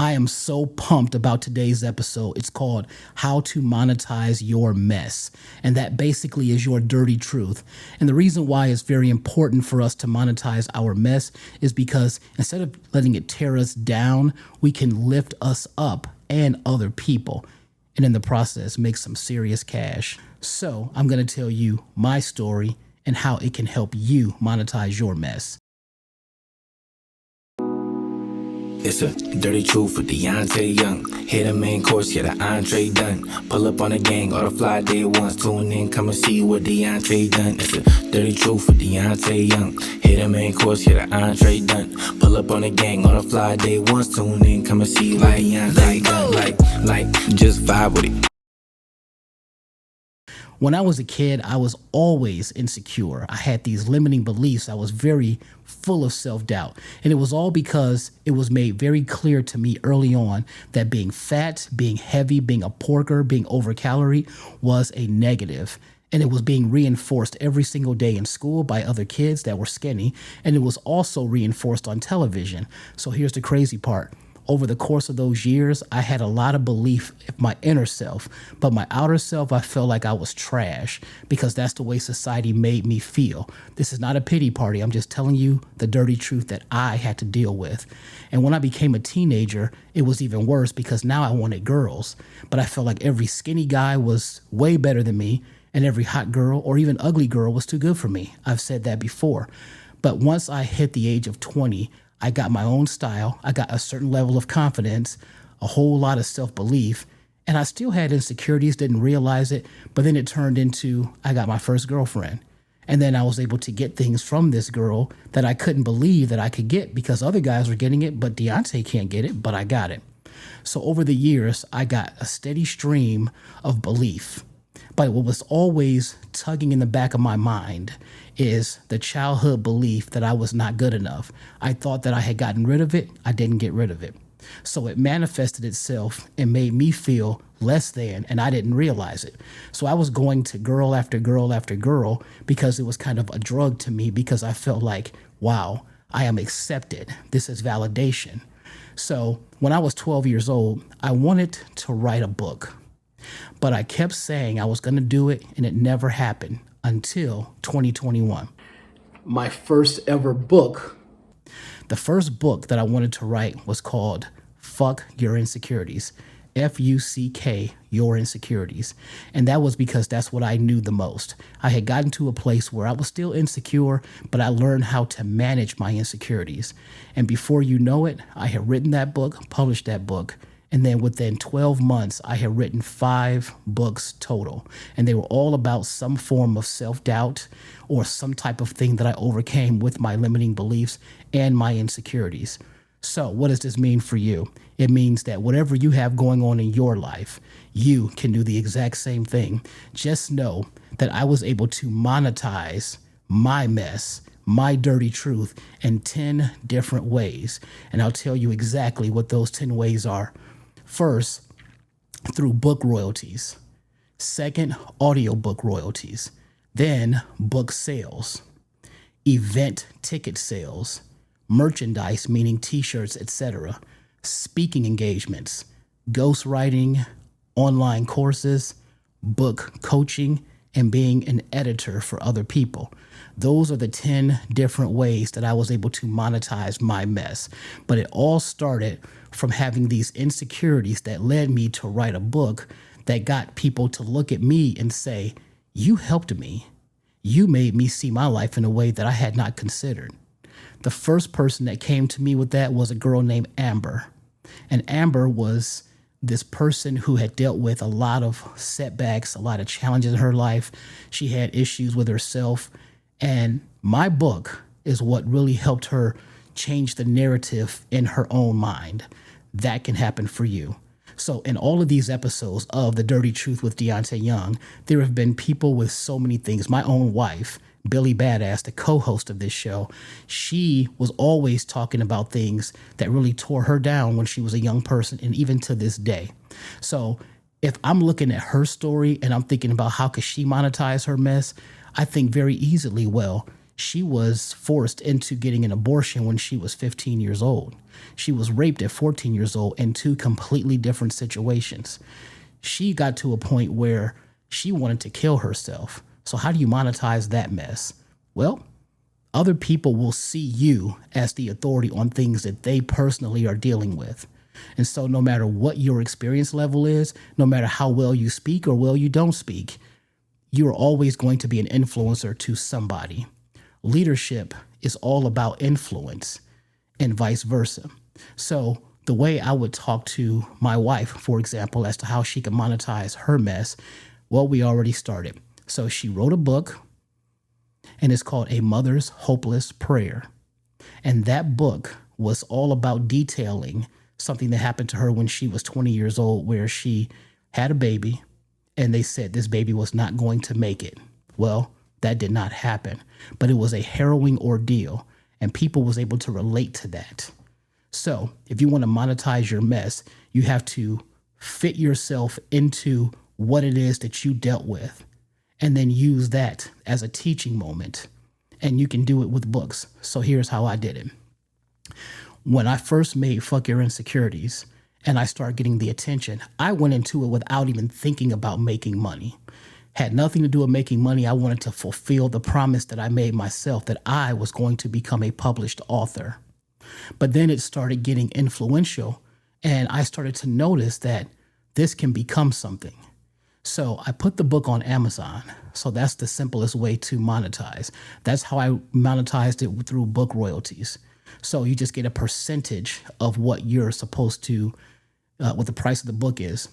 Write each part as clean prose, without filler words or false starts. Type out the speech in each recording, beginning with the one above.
I am so pumped about today's episode. It's called How to Monetize Your Mess. And that basically is your dirty truth. And the reason why it's very important for us to monetize our mess is because instead of letting it tear us down, we can lift us up and other people. And in the process, make some serious cash. So I'm going to tell you my story and how it can help you monetize your mess. It's a dirty truth with Deante Young. Hit the main course, get the entree done. Pull up on the gang, all the fly day ones. Tune in, come and see what Deante done. It's a dirty truth with Deante Young. Hit the main course, get the entree done. Pull up on the gang, all the fly day ones. Tune in, come and see what Deante done. Like, just vibe with it. When I was a kid, I was always insecure. I had these limiting beliefs. I was very full of self-doubt. And it was all because it was made very clear to me early on that being fat, being heavy, being a porker, being overcaloried was a negative. And it was being reinforced every single day in school by other kids that were skinny. And it was also reinforced on television. So here's the crazy part. Over the course of those years, I had a lot of belief in my inner self, but my outer self, I felt like I was trash because that's the way society made me feel. This is not a pity party. I'm just telling you the dirty truth that I had to deal with. And when I became a teenager, it was even worse because now I wanted girls, but I felt like every skinny guy was way better than me and every hot girl or even ugly girl was too good for me. I've said that before. But once I hit the age of 20, I got my own style. I got a certain level of confidence, a whole lot of self-belief, and I still had insecurities, didn't realize it, but then it turned into I got my first girlfriend. And then I was able to get things from this girl that I couldn't believe that I could get because other guys were getting it, but Deante can't get it, but I got it. So over the years, I got a steady stream of belief. But what was always tugging in the back of my mind is the childhood belief that I was not good enough. I thought that I had gotten rid of it. I didn't get rid of it. So it manifested itself and made me feel less than, and I didn't realize it. So I was going to girl after girl after girl because it was kind of a drug to me because I felt like, wow, I am accepted. This is validation. So when I was 12 years old, I wanted to write a book. But I kept saying I was going to do it, and it never happened until 2021. My first ever book, the first book that I wanted to write was called Fuck Your Insecurities. Fuck Your Insecurities. And that was because that's what I knew the most. I had gotten to a place where I was still insecure, but I learned how to manage my insecurities. And before you know it, I had written that book, published that book, and then within 12 months, I had written 5 books total. And they were all about some form of self-doubt or some type of thing that I overcame with my limiting beliefs and my insecurities. So what does this mean for you? It means that whatever you have going on in your life, you can do the exact same thing. Just know that I was able to monetize my mess, my dirty truth in 10 different ways. And I'll tell you exactly what those 10 ways are. First, through book royalties. Second, audiobook royalties. Then, book sales. Event ticket sales. Merchandise, meaning t-shirts, etc. Speaking engagements. Ghostwriting. Online courses. Book coaching. And being an editor for other people. Those are the 10 different ways that I was able to monetize my mess. But it all started from having these insecurities that led me to write a book that got people to look at me and say, you helped me. You made me see my life in a way that I had not considered. The first person that came to me with that was a girl named Amber. And Amber was this person who had dealt with a lot of setbacks, a lot of challenges in her life. She had issues with herself. And my book is what really helped her change the narrative in her own mind. That can happen for you. So in all of these episodes of The Dirty Truth with Deante Young, there have been people with so many things. My own wife, Billy Badass, the co-host of this show, she was always talking about things that really tore her down when she was a young person and even to this day. So if I'm looking at her story and I'm thinking about how could she monetize her mess, I think very easily, well, She was forced into getting an abortion when she was 15 years old. She was raped at 14 years old in two completely different situations. She got to a point where she wanted to kill herself. So how do you monetize that mess? Well, other people will see you as the authority on things that they personally are dealing with. And so no matter what your experience level is, no matter how well you speak or well you don't speak, you're always going to be an influencer to somebody. Leadership is all about influence and vice versa. So the way I would talk to my wife, for example, as to how she can monetize her mess, well, we already started. So she wrote a book, and it's called A Mother's Hopeless Prayer. And that book was all about detailing something that happened to her when she was 20 years old, where she had a baby and they said this baby was not going to make it. Well, that did not happen, but it was a harrowing ordeal, and people was able to relate to that. So if you want to monetize your mess, you have to fit yourself into what it is that you dealt with and then use that as a teaching moment. And you can do it with books. So here's how I did it. When I first made Fuck Your Insecurities and I started getting the attention, I went into it without even thinking about making money. Had nothing to do with making money. I wanted to fulfill the promise that I made myself that I was going to become a published author. But then it started getting influential, and I started to notice that this can become something. So I put the book on Amazon. So that's the simplest way to monetize. That's how I monetized it, through book royalties. So you just get a percentage of what you're supposed to, what the price of the book is.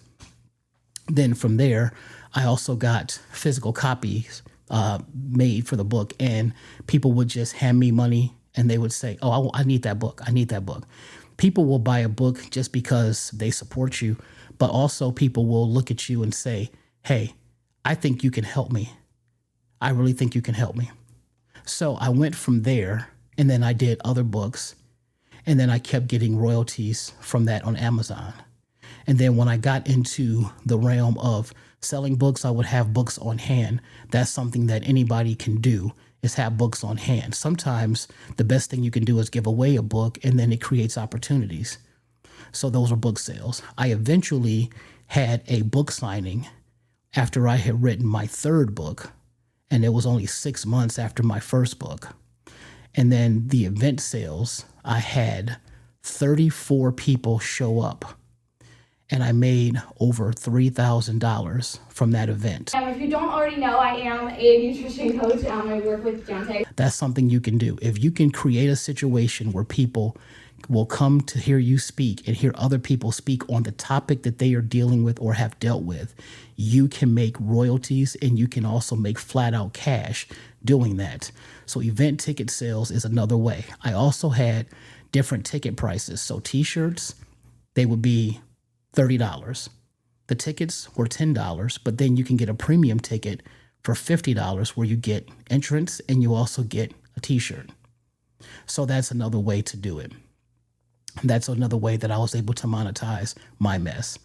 Then from there, I also got physical copies made for the book, and people would just hand me money and they would say, oh, I need that book. I need that book. People will buy a book just because they support you, but also people will look at you and say, hey, I think you can help me. I really think you can help me. So I went from there, and then I did other books, and then I kept getting royalties from that on Amazon. And then when I got into the realm of selling books, I would have books on hand. That's something that anybody can do, is have books on hand. Sometimes the best thing you can do is give away a book, and then it creates opportunities. So those are book sales. I eventually had a book signing after I had written my third book, and it was only 6 months after my first book. And then the event sales, I had 34 people show up, and I made over $3,000 from that event. If you don't already know, I am a nutrition coach. I work with Deante. That's something you can do. If you can create a situation where people will come to hear you speak and hear other people speak on the topic that they are dealing with or have dealt with, you can make royalties, and you can also make flat out cash doing that. So event ticket sales is another way. I also had different ticket prices. So t-shirts, they would be $30. The tickets were $10, but then you can get a premium ticket for $50 where you get entrance and you also get a t-shirt. So that's another way to do it. That's another way that I was able to monetize my mess.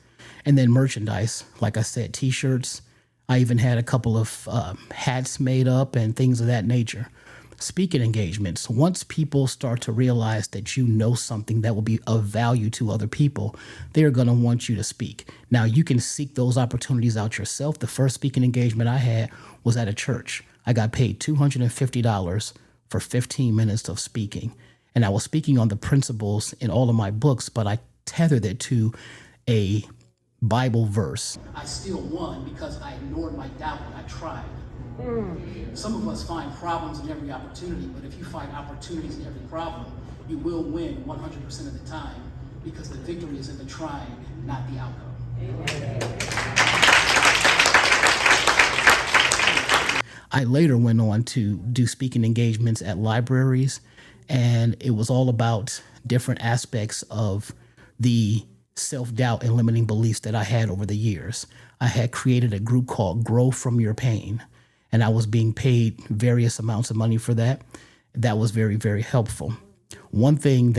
And then merchandise, like I said, t-shirts. I even had a couple of hats made up and things of that nature. Speaking engagements. Once people start to realize that you know something that will be of value to other people, they're going to want you to speak. Now, you can seek those opportunities out yourself. The first speaking engagement I had was at a church. I got paid $250 for 15 minutes of speaking. And I was speaking on the principles in all of my books, but I tethered it to a Bible verse. I still won because I ignored my doubt and I tried. Some of us find problems in every opportunity, but if you find opportunities in every problem, you will win 100% of the time, because the victory is in the trying, not the outcome. I later went on to do speaking engagements at libraries, and it was all about different aspects of the self-doubt and limiting beliefs that I had over the years. I had created a group called Grow From Your Pain, and I was being paid various amounts of money for that. That was very, very helpful. One thing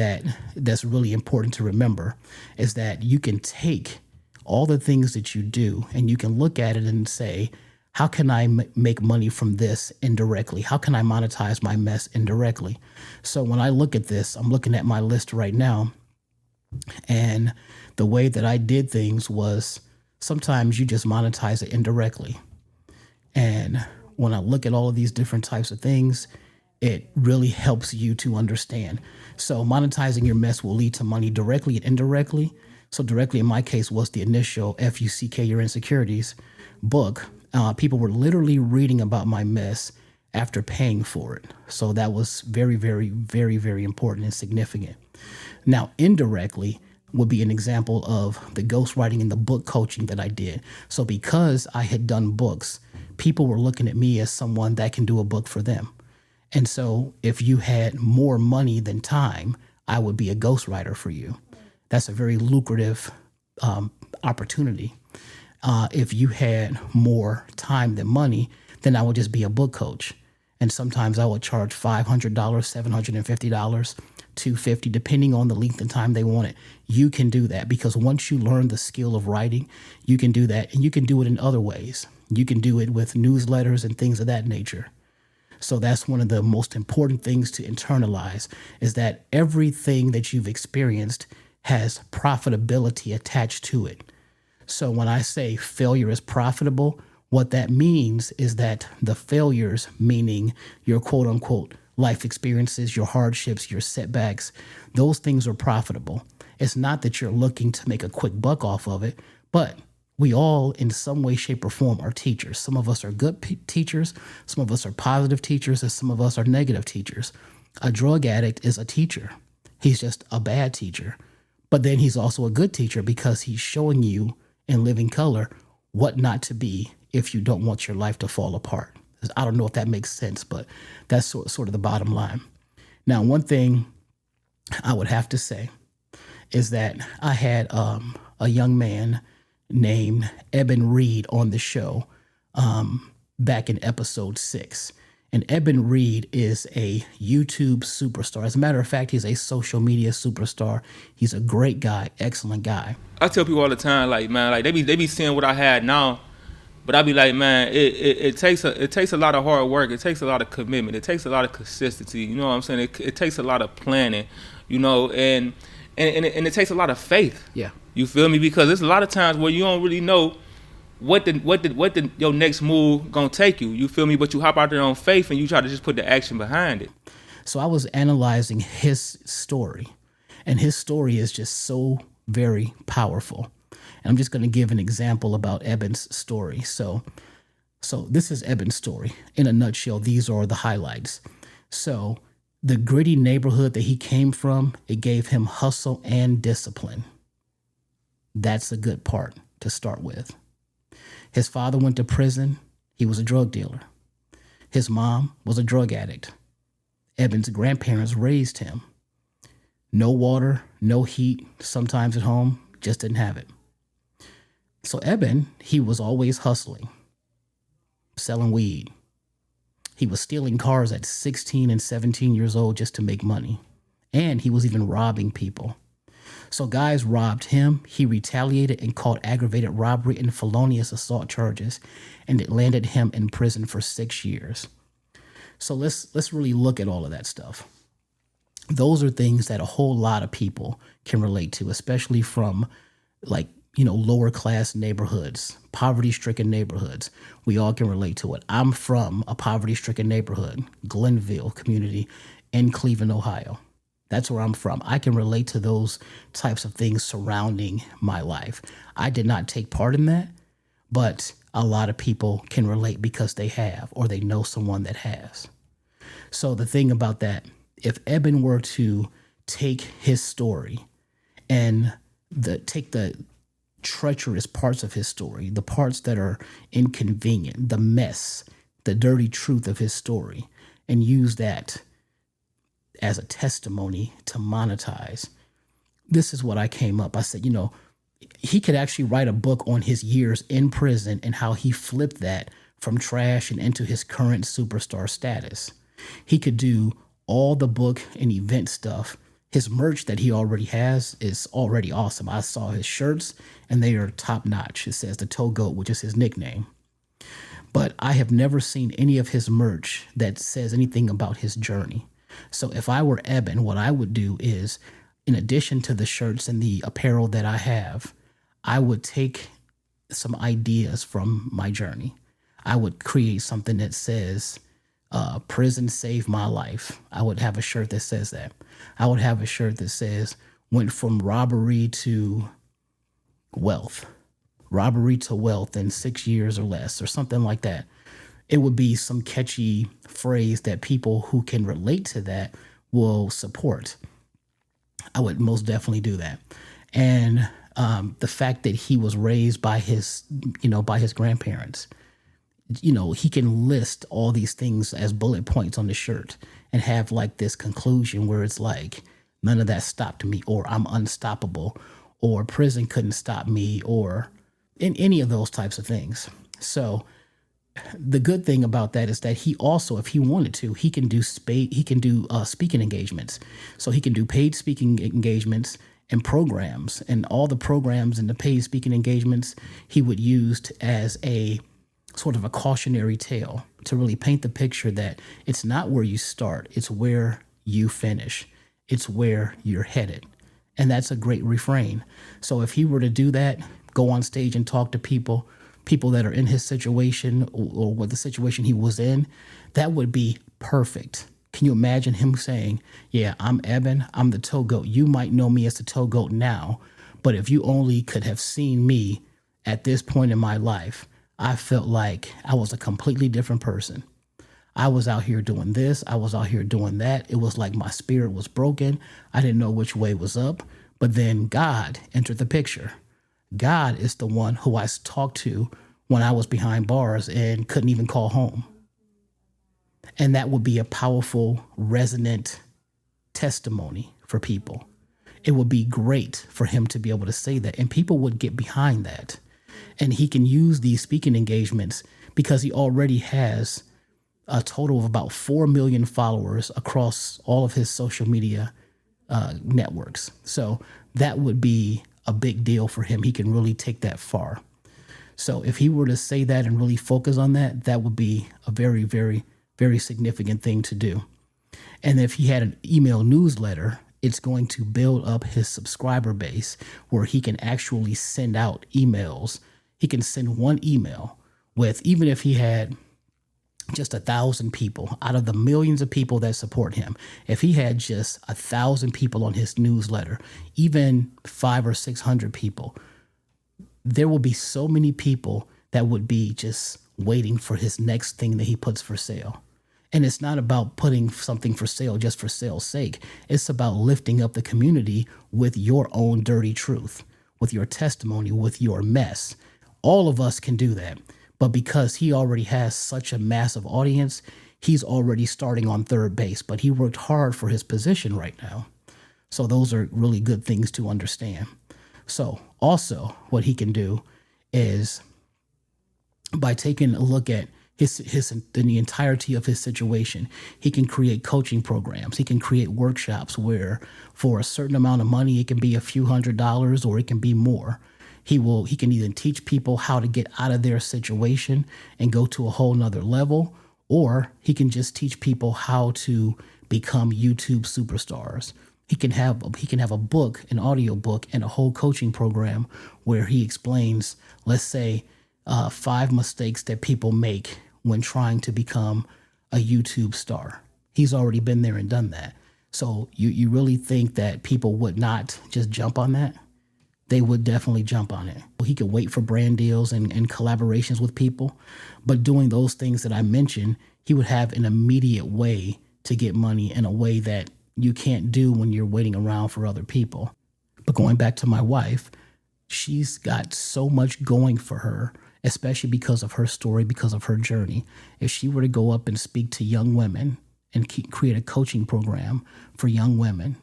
that's really important to remember is that you can take all the things that you do and you can look at it and say, How can I make money from this indirectly? How can I monetize my mess indirectly? So when I look at this, I'm looking at my list right now, and the way that I did things was sometimes you just monetize it indirectly. And when I look at all of these different types of things, it really helps you to understand. So monetizing your mess will lead to money directly and indirectly. So directly in my case was the initial FUCK Your Insecurities book. People were literally reading about my mess after paying for it. So that was very, very, very, very important and significant. Now, indirectly would be an example of the ghostwriting and the book coaching that I did. So because I had done books, people were looking at me as someone that can do a book for them. And so if you had more money than time, I would be a ghostwriter for you. That's a very lucrative opportunity. If you had more time than money, then I would just be a book coach. And sometimes I would charge $500, $750, $250, depending on the length of time they want it. You can do that because once you learn the skill of writing, you can do that, and you can do it in other ways. You can do it with newsletters and things of that nature. So that's one of the most important things to internalize, is that everything that you've experienced has profitability attached to it. So when I say failure is profitable, what that means is that the failures, meaning your quote unquote life experiences, your hardships, your setbacks, those things are profitable. It's not that you're looking to make a quick buck off of it, but we all in some way, shape, or form are teachers. Some of us are good teachers, some of us are positive teachers, and some of us are negative teachers. A drug addict is a teacher. He's just a bad teacher. But then he's also a good teacher because he's showing you in living color what not to be if you don't want your life to fall apart. I don't know if that makes sense, but that's sort of the bottom line. Now, one thing I would have to say is that I had a young man named Eben Reed on the show back in episode 6. And Eben Reed is a YouTube superstar. As a matter of fact, he's a social media superstar. He's a great guy, excellent guy. I tell people all the time, like, man, like they be seeing what I had now, but I be like, man, it takes a lot of hard work. It takes a lot of commitment. It takes a lot of consistency. You know what I'm saying? It takes a lot of planning, you know, and it takes a lot of faith. Yeah. You feel me? Because there's a lot of times where you don't really know what your next move gonna take you. You feel me? But you hop out there on faith and you try to just put the action behind it. So I was analyzing his story, and his story is just so very powerful. And I'm just going to give an example about Eben's story. So this is Eben's story. In a nutshell, these are the highlights. So the gritty neighborhood that he came from, it gave him hustle and discipline. That's a good part to start with. His father went to prison. He was a drug dealer. His mom was a drug addict. Eben's grandparents raised him. No water, no heat, sometimes at home, just didn't have it. So Eben, he was always hustling, selling weed. He was stealing cars at 16 and 17 years old just to make money. And he was even robbing people. So guys robbed him. He retaliated and caught aggravated robbery and felonious assault charges, and it landed him in prison for 6 years. So let's really look at all of that stuff. Those are things that a whole lot of people can relate to, especially from lower class neighborhoods, poverty-stricken neighborhoods. We all can relate to it. I'm from a poverty-stricken neighborhood, Glenville community in Cleveland, Ohio. That's where I'm from. I can relate to those types of things surrounding my life. I did not take part in that, but a lot of people can relate because they have, or they know someone that has. So the thing about that, if Eben were to take his story and take the treacherous parts of his story, the parts that are inconvenient, the mess, the dirty truth of his story, and use that as a testimony to monetize, this is what I came up. I said, he could actually write a book on his years in prison and how he flipped that from trash and into his current superstar status. He could do all the book and event stuff. His merch that he already has is already awesome. I saw his shirts and they are top notch. It says the Toe Goat, which is his nickname. But I have never seen any of his merch that says anything about his journey. So if I were Eben, what I would do is, in addition to the shirts and the apparel that I have, I would take some ideas from my journey. I would create something that says, prison saved my life. I would have a shirt that says that. I would have a shirt that says, went from robbery to wealth, robbery to wealth in 6 years or less, or something like that. It would be some catchy phrase that people who can relate to that will support. I would most definitely do that. And the fact that he was raised by his grandparents, he can list all these things as bullet points on the shirt and have like this conclusion where it's like, none of that stopped me, or I'm unstoppable, or prison couldn't stop me, or in any of those types of things. So the good thing about that is that he also, if he wanted to, he can do speaking engagements. So he can do paid speaking engagements and programs, and all the programs and the paid speaking engagements he would use as a sort of a cautionary tale to really paint the picture that it's not where you start, it's where you finish. It's where you're headed. And that's a great refrain. So if he were to do that, go on stage and talk to people that are in his situation or what the situation he was in, that would be perfect. Can you imagine him saying, yeah, I'm Eben, I'm the toe goat. You might know me as the toe goat now, but if you only could have seen me at this point in my life, I felt like I was a completely different person. I was out here doing this. I was out here doing that. It was like my spirit was broken. I didn't know which way was up. But then God entered the picture. God is the one who I talked to when I was behind bars and couldn't even call home. And that would be a powerful, resonant testimony for people. It would be great for him to be able to say that, and people would get behind that. And he can use these speaking engagements because he already has a total of about 4 million followers across all of his social media networks. So that would be a big deal for him. He can really take that far. So if he were to say that and really focus on that, that would be a very, very, very significant thing to do. And if he had an email newsletter, it's going to build up his subscriber base where he can actually send out emails. He can send one email with, even if he had just 1,000 people out of the millions of people that support him. If he had just 1,000 people on his newsletter, even 500 or 600 people, there will be so many people that would be just waiting for his next thing that he puts for sale. And it's not about putting something for sale just for sale's sake. It's about lifting up the community with your own dirty truth, with your testimony, with your mess. All of us can do that. But because he already has such a massive audience, he's already starting on third base. But he worked hard for his position right now. So those are really good things to understand. So also what he can do is, by taking a look at the entirety of his situation, he can create coaching programs. He can create workshops where for a certain amount of money, it can be a few $100s or it can be more. He can either teach people how to get out of their situation and go to a whole nother level, or he can just teach people how to become YouTube superstars. He can have a book, an audio book, and a whole coaching program where he explains, let's say, 5 mistakes that people make when trying to become a YouTube star. He's already been there and done that. So you really think that people would not just jump on that? They would definitely jump on it. He could wait for brand deals and collaborations with people, but doing those things that I mentioned, he would have an immediate way to get money in a way that you can't do when you're waiting around for other people. But going back to my wife, she's got so much going for her, especially because of her story, because of her journey. If she were to go up and speak to young women and create a coaching program for young women,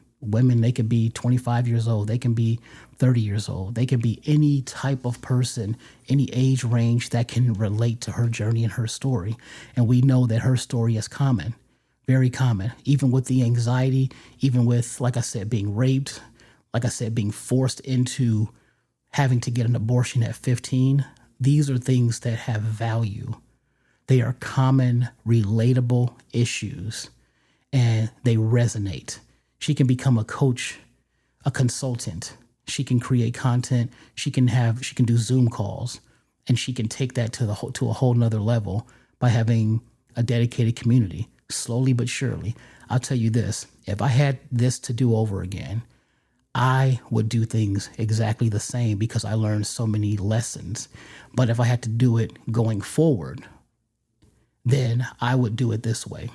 they could be 25 years old, they can be 30 years old, they can be any type of person, any age range that can relate to her journey and her story. And we know that her story is common, very common, even with the anxiety, even with, like I said, being raped, like I said, being forced into having to get an abortion at 15. These are things that have value. They are common, relatable issues, and they resonate. She can become a coach, a consultant. She can create content. She can do Zoom calls, and she can take that to a whole nother level by having a dedicated community. Slowly but surely, I'll tell you this: if I had this to do over again, I would do things exactly the same because I learned so many lessons. But if I had to do it going forward, then I would do it this way.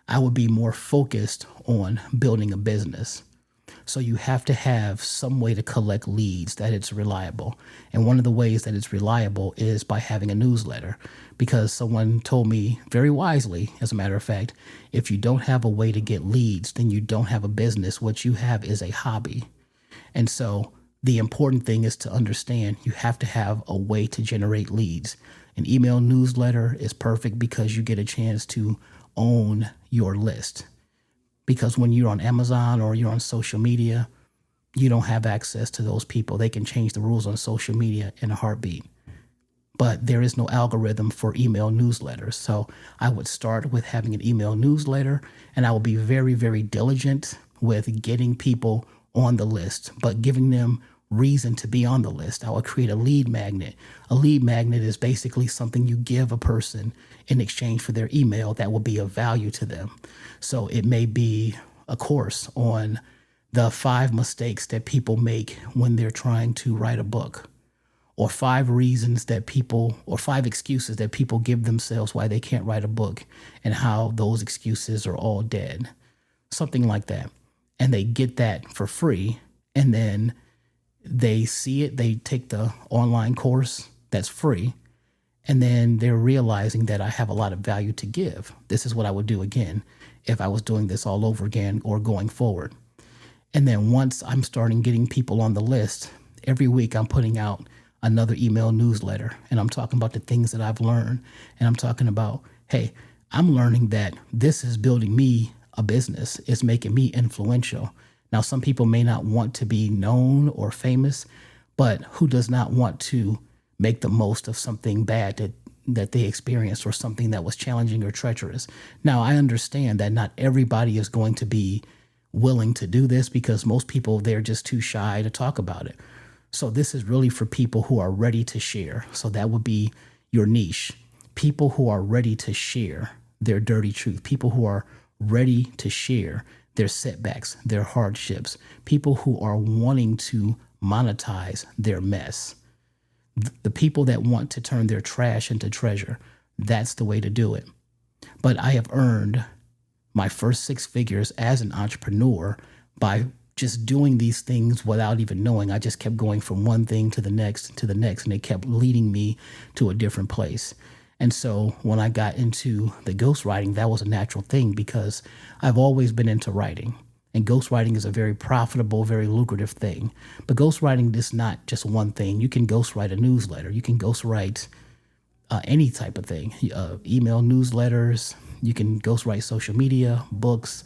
I would be more focused on building a business. So you have to have some way to collect leads that it's reliable. And one of the ways that it's reliable is by having a newsletter, because someone told me very wisely, as a matter of fact, if you don't have a way to get leads, then you don't have a business. What you have is a hobby. And so the important thing is to understand you have to have a way to generate leads. An email newsletter is perfect because you get a chance to own your list. Because when you're on Amazon or you're on social media, you don't have access to those people. They can change the rules on social media in a heartbeat. But there is no algorithm for email newsletters. So I would start with having an email newsletter, and I will be very, very diligent with getting people on the list, but giving them reason to be on the list. I would create a lead magnet. A lead magnet is basically something you give a person in exchange for their email that will be of value to them. So it may be a course on the 5 mistakes that people make when they're trying to write a book, or 5 reasons that people, or 5 excuses that people give themselves why they can't write a book, and how those excuses are all dead. Something like that. And they get that for free, and then they see it, they take the online course that's free, and then they're realizing that I have a lot of value to give. This is what I would do again if I was doing this all over again or going forward. And then once I'm starting getting people on the list, every week I'm putting out another email newsletter, and I'm talking about the things that I've learned, and I'm talking about, hey, I'm learning that this is building me a business. It's making me influential. Now, some people may not want to be known or famous, but who does not want to make the most of something bad that they experienced, or something that was challenging or treacherous? Now, I understand that not everybody is going to be willing to do this, because most people, they're just too shy to talk about it. So this is really for people who are ready to share. So that would be your niche. People who are ready to share their dirty truth. People who are ready to share their setbacks, their hardships. People who are wanting to monetize their mess. The people that want to turn their trash into treasure. That's the way to do it. But I have earned my first 6 figures as an entrepreneur by just doing these things without even knowing. I just kept going from one thing to the next, and it kept leading me to a different place. And so when I got into the ghostwriting, that was a natural thing, because I've always been into writing. And ghostwriting is a very profitable, very lucrative thing. But ghostwriting is not just one thing. You can ghostwrite a newsletter. You can ghostwrite any type of thing. Email newsletters. You can ghostwrite social media, books,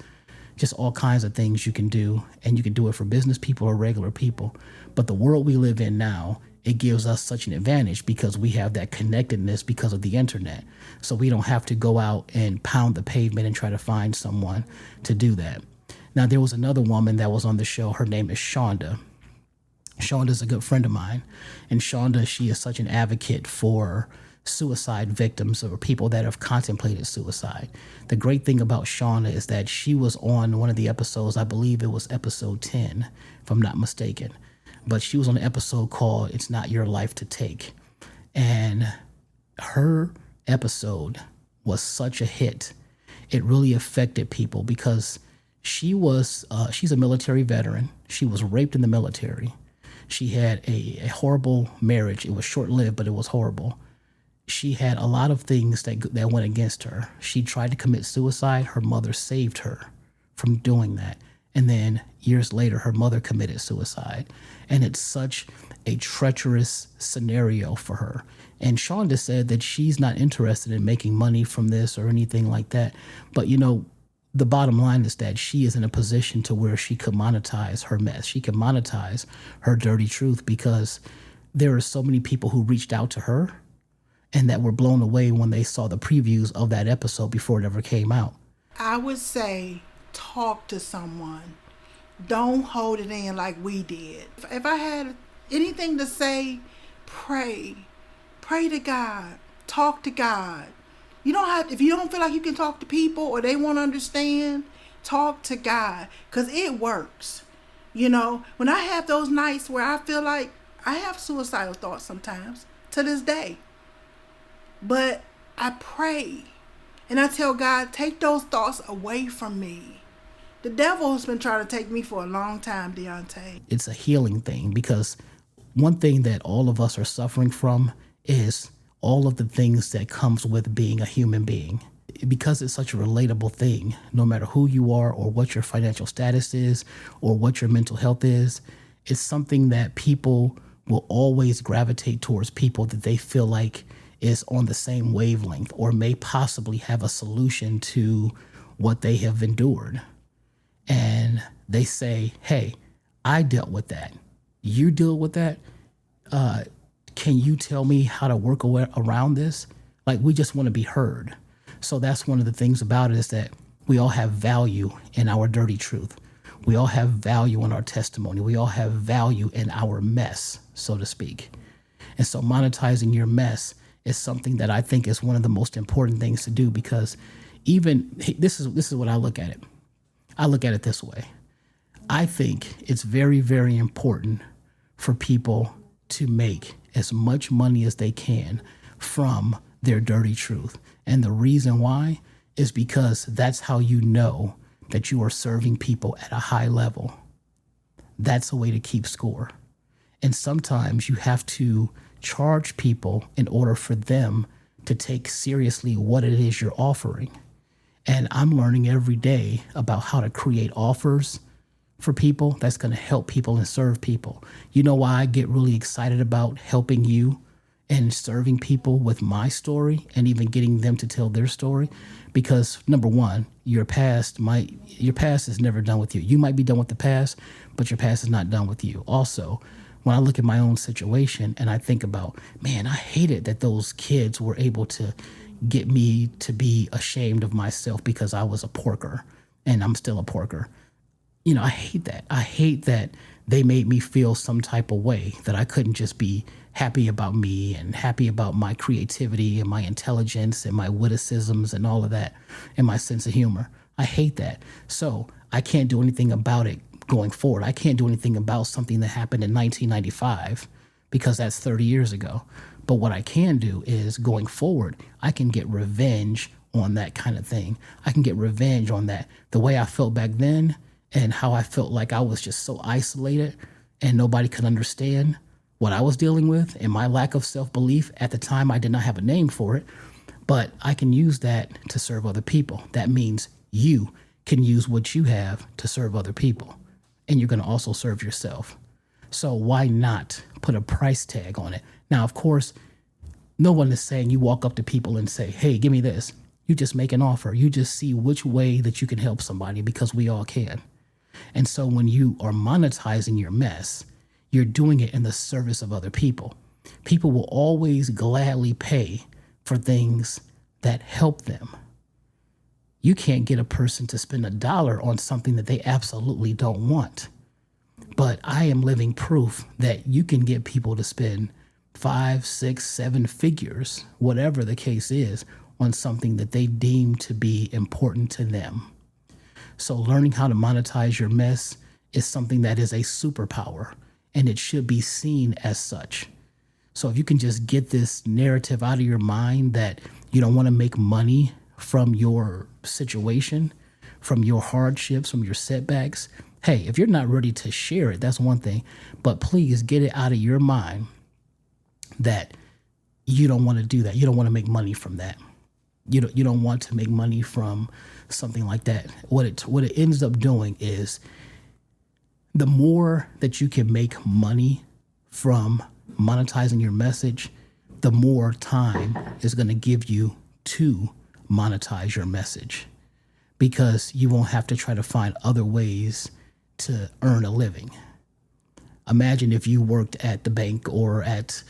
just all kinds of things you can do. And you can do it for business people or regular people. But the world we live in now, it gives us such an advantage because we have that connectedness because of the internet. So we don't have to go out and pound the pavement and try to find someone to do that. Now, there was another woman that was on the show. Her name is Shonda. Shonda's a good friend of mine. And Shonda, she is such an advocate for suicide victims or people that have contemplated suicide. The great thing about Shonda is that she was on one of the episodes, I believe it was episode 10, if I'm not mistaken. But she was on an episode called It's Not Your Life to Take. And her episode was such a hit. It really affected people because she's a military veteran. She was raped in the military. She had a horrible marriage. It was short-lived, but it was horrible. She had a lot of things that went against her. She tried to commit suicide. Her mother saved her from doing that. And then years later, her mother committed suicide. And it's such a treacherous scenario for her. And Shonda said that she's not interested in making money from this or anything like that. But, the bottom line is that she is in a position to where she could monetize her mess. She can monetize her dirty truth because there are so many people who reached out to her and that were blown away when they saw the previews of that episode before it ever came out? I would say talk to someone. Don't hold it in like we did. If I had anything to say, pray. Pray to God. Talk to God. You don't have, if you don't feel like you can talk to people or they won't understand, talk to God, because it works. You know, when I have those nights where I feel like I have suicidal thoughts sometimes to this day, but I pray and I tell God, take those thoughts away from me. The devil has been trying to take me for a long time, Deante. It's a healing thing, because one thing that all of us are suffering from is all of the things that comes with being a human being. Because it's such a relatable thing, no matter who you are or what your financial status is or what your mental health is, it's something that people will always gravitate towards people that they feel like is on the same wavelength or may possibly have a solution to what they have endured. And they say, hey, I dealt with that. You deal with that? Can you tell me how to work around this? Like, we just want to be heard. So that's one of the things about it, is that we all have value in our dirty truth. We all have value in our testimony. We all have value in our mess, so to speak. And so monetizing your mess is something that I think is one of the most important things to do, because even this is what I look at it. I look at it this way. I think it's very, very important for people to make as much money as they can from their dirty truth. And the reason why is because that's how you know that you are serving people at a high level. That's a way to keep score. And sometimes you have to charge people in order for them to take seriously what it is you're offering. And I'm learning every day about how to create offers for people that's going to help people and serve people. You know why I get really excited about helping you and serving people with my story and even getting them to tell their story? Because number one, your past is never done with you. You might be done with the past, but your past is not done with you. Also, when I look at my own situation and I think about, man, I hated that those kids were able to get me to be ashamed of myself because I was a porker, and I'm still a porker. You know, I hate that. I hate that they made me feel some type of way, that I couldn't just be happy about me and happy about my creativity and my intelligence and my witticisms and all of that and my sense of humor. I hate that. So I can't do anything about it going forward. I can't do anything about something that happened in 1995 because that's 30 years ago. But what I can do is, going forward, I can get revenge on that kind of thing. I can get revenge on that. The way I felt back then and how I felt like I was just so isolated and nobody could understand what I was dealing with, and my lack of self-belief at the time. I did not have a name for it, but I can use that to serve other people. That means you can use what you have to serve other people, and you're going to also serve yourself. So why not put a price tag on it? Now, of course, no one is saying you walk up to people and say, hey, give me this. You just make an offer. You just see which way that you can help somebody, because we all can. And so when you are monetizing your mess, you're doing it in the service of other people. People will always gladly pay for things that help them. You can't get a person to spend $1 on something that they absolutely don't want. But I am living proof that you can get people to spend 5, 6, 7 figures, whatever the case is, on something that they deem to be important to them. So learning how to monetize your mess is something that is a superpower, and it should be seen as such. So if you can just get this narrative out of your mind that you don't want to make money from your situation, from your hardships, from your setbacks, hey, if you're not ready to share it, that's one thing. But please get it out of your mind that you don't want to do that. You don't want to make money from that. You don't want to make money from something like that. What it ends up doing is, the more that you can make money from monetizing your message, the more time is going to give you to monetize your message, because you won't have to try to find other ways to earn a living. Imagine if you worked at the bank or at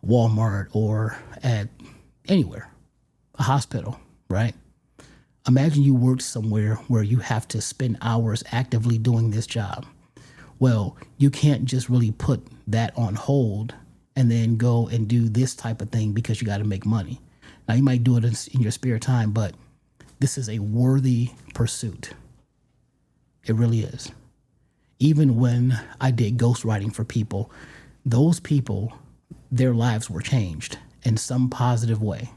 Walmart or at anywhere, a hospital, right? Imagine you worked somewhere where you have to spend hours actively doing this job. Well, you can't just really put that on hold and then go and do this type of thing because you got to make money. Now, you might do it in your spare time, but this is a worthy pursuit. It really is. Even when I did ghostwriting for people, those people, their lives were changed in some positive way.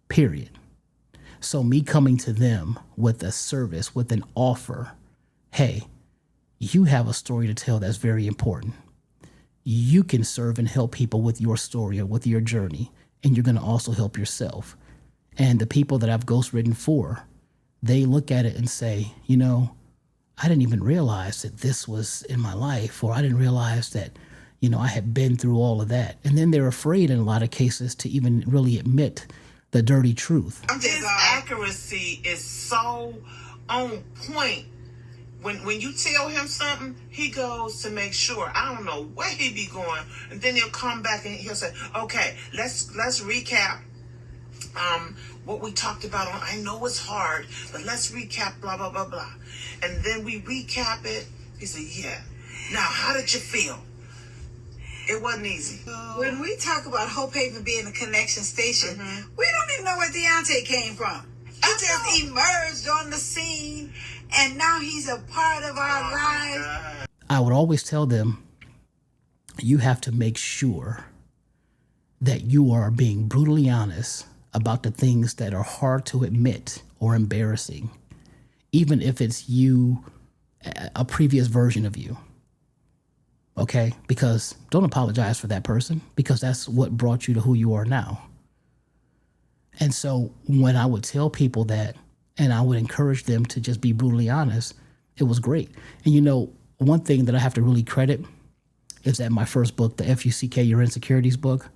Period. So me coming to them with a service, with an offer, hey, you have a story to tell that's very important. You can serve and help people with your story or with your journey, and you're going to also help yourself. And the people that I've ghostwritten for, they look at it and say, you know, I didn't even realize that this was in my life, or I didn't realize that, you know, I had been through all of that. And then they're afraid in a lot of cases to even really admit the dirty truth. His accuracy is so on point. When you tell him something, he goes to make sure. I don't know where he be going, and then he'll come back and he'll say, "Okay, let's recap what we talked about on. I know it's hard, but let's recap blah blah blah blah." And then we recap it. He said, "Yeah. Now, how did you feel?" It wasn't easy. When we talk about Hope Haven being a connection station, we don't even know where Deante came from. He just emerged on the scene, and now he's a part of our lives. I would always tell them, you have to make sure that you are being brutally honest about the things that are hard to admit or embarrassing, even if it's you, a previous version of you. Okay? Because don't apologize for that person, because that's what brought you to who you are now. And so when I would tell people that, and I would encourage them to just be brutally honest, it was great. And you know, one thing that I have to really credit is that my first book, the F-U-C-K, Your Insecurities book.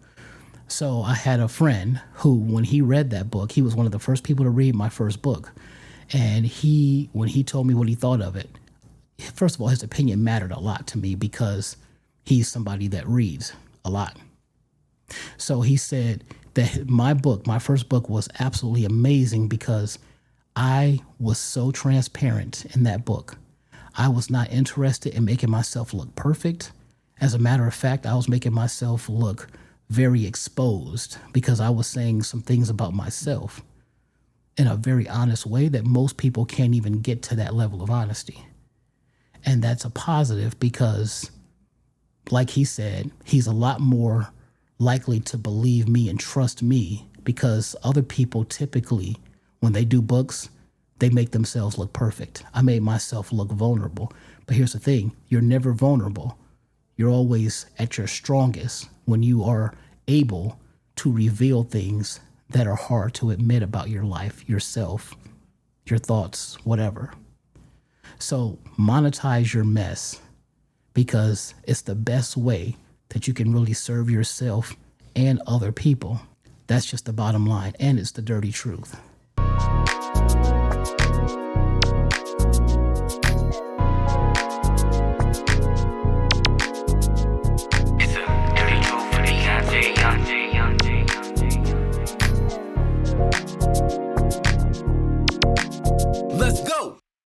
So I had a friend who, when he read that book, he was one of the first people to read my first book. And when he told me what he thought of it, first of all, his opinion mattered a lot to me because he's somebody that reads a lot. So he said that my first book was absolutely amazing because I was so transparent in that book. I was not interested in making myself look perfect. As a matter of fact, I was making myself look very exposed because I was saying some things about myself in a very honest way that most people can't even get to that level of honesty. And that's a positive because, like he said, he's a lot more likely to believe me and trust me because other people typically, when they do books, they make themselves look perfect. I made myself look vulnerable. But here's the thing, you're never vulnerable. You're always at your strongest when you are able to reveal things that are hard to admit about your life, yourself, your thoughts, whatever. So monetize your mess because it's the best way that you can really serve yourself and other people. That's just the bottom line, and it's the dirty truth.